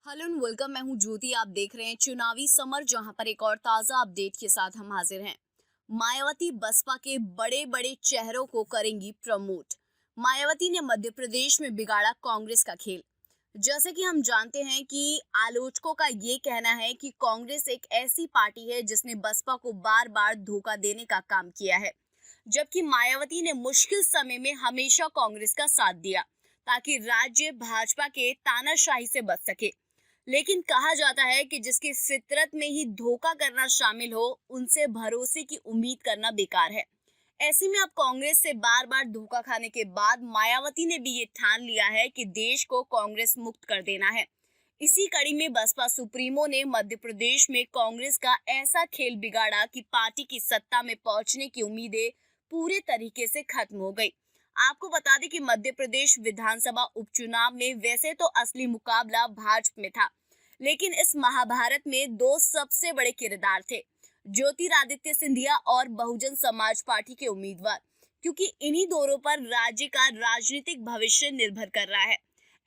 Hello and welcome. मैं हूं ज्योति। आप देख रहे हैं चुनावी समर, जहां पर एक और ताजा अपडेट के साथ हम हाजिर हैं। मायावती बसपा के बड़े बड़े चेहरों को करेंगी प्रमोट। मायावती ने मध्य प्रदेश में बिगाड़ा कांग्रेस का खेल। जैसे कि हम जानते हैं कि आलोचकों का ये कहना है कि कांग्रेस एक ऐसी पार्टी है जिसने बसपा को बार बार धोखा देने का काम किया है, जबकि मायावती ने मुश्किल समय में हमेशा कांग्रेस का साथ दिया ताकि राज्य भाजपा के तानाशाही से बच सके। लेकिन कहा जाता है कि जिसकी फितरत में ही धोखा करना शामिल हो, उनसे भरोसे की उम्मीद करना बेकार है। ऐसे में अब कांग्रेस से बार बार धोखा खाने के बाद मायावती ने भी ये ठान लिया है कि देश को कांग्रेस मुक्त कर देना है। इसी कड़ी में बसपा सुप्रीमो ने मध्य प्रदेश में कांग्रेस का ऐसा खेल बिगाड़ा कि पार्टी की सत्ता में पहुंचने की उम्मीदें पूरे तरीके से खत्म हो गई। आपको बता दें कि मध्य प्रदेश विधानसभा उपचुनाव में वैसे तो असली मुकाबला भाजपा में था, लेकिन इस महाभारत में दो सबसे बड़े किरदार थे, ज्योतिरादित्य सिंधिया और बहुजन समाज पार्टी के उम्मीदवार, क्योंकि इन्हीं दोनों पर राज्य का राजनीतिक भविष्य निर्भर कर रहा है।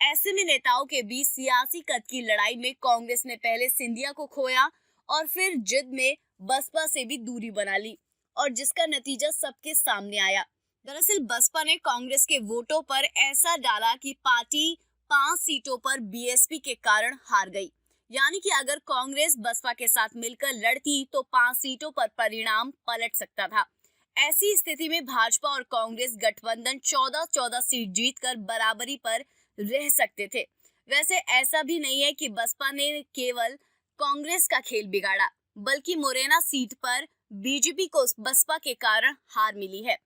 ऐसे में नेताओं के बीच सियासी कद की लड़ाई में कांग्रेस ने पहले सिंधिया को खोया और फिर जिद में बसपा से भी दूरी बना ली, और जिसका नतीजा सबके सामने आया। दरअसल बसपा ने कांग्रेस के वोटों पर ऐसा डाला कि पार्टी 5 सीटों पर बीएसपी के कारण हार गई। यानी कि अगर कांग्रेस बसपा के साथ मिलकर लड़ती तो 5 सीटों पर परिणाम पलट सकता था। ऐसी स्थिति में भाजपा और कांग्रेस गठबंधन 14-14 सीट जीतकर बराबरी पर रह सकते थे। वैसे ऐसा भी नहीं है कि बसपा ने केवल कांग्रेस का खेल बिगाड़ा, बल्कि मुरैना सीट पर बीजेपी को बसपा के कारण हार मिली है।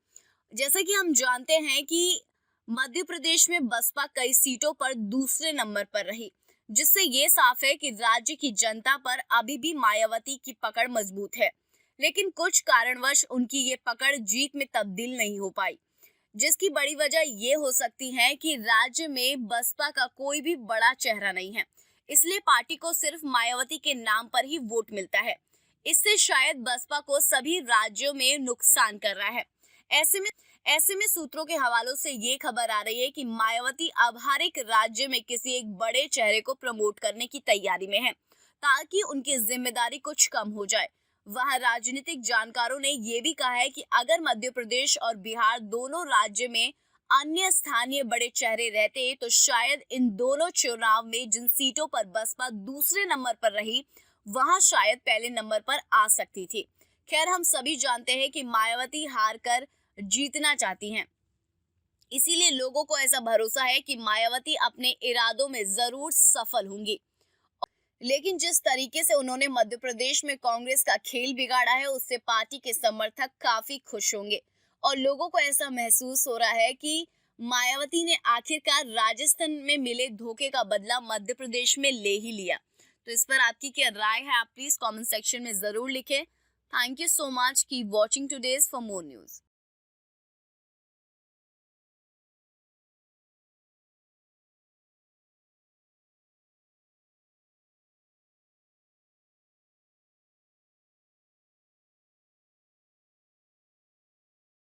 जैसा कि हम जानते हैं कि मध्य प्रदेश में बसपा कई सीटों पर दूसरे नंबर पर रही, जिससे ये साफ है कि राज्य की जनता पर अभी भी मायावती की पकड़ मजबूत है। लेकिन कुछ कारणवश उनकी ये पकड़ जीत में तब्दील नहीं हो पाई, जिसकी बड़ी वजह ये हो सकती है कि राज्य में बसपा का कोई भी बड़ा चेहरा नहीं है, इसलिए पार्टी को सिर्फ मायावती के नाम पर ही वोट मिलता है। इससे शायद बसपा को सभी राज्यों में नुकसान कर रहा है। ऐसे में सूत्रों के हवालों से ये खबर आ रही है कि मायावती अब हर एक राज्य में किसी एक बड़े चेहरे को प्रमोट करने की तैयारी में है, ताकि उनकी जिम्मेदारी कुछ कम हो जाए। वहां राजनीतिक जानकारों ने ये भी कहा है कि अगर मध्य प्रदेश और बिहार दोनों राज्य में अन्य स्थानीय बड़े चेहरे रहते तो शायद इन दोनों चुनाव में जिन सीटों पर बसपा दूसरे नंबर पर रही, वहां शायद पहले नंबर पर आ सकती थी। खैर, हम सभी जानते हैं कि मायावती हार कर जीतना चाहती हैं, इसीलिए लोगों को ऐसा भरोसा है कि मायावती अपने इरादों में जरूर सफल होंगी। लेकिन जिस तरीके से उन्होंने मध्य प्रदेश में कांग्रेस का खेल बिगाड़ा है, उससे पार्टी के समर्थक काफी खुश होंगे और लोगों को ऐसा महसूस हो रहा है कि मायावती ने आखिरकार राजस्थान में मिले धोखे का बदला मध्य प्रदेश में ले ही लिया। तो इस पर आपकी क्या राय है, आप प्लीज कमेंट सेक्शन में जरूर लिखें। Thank you so much. Keep watching today's for more news.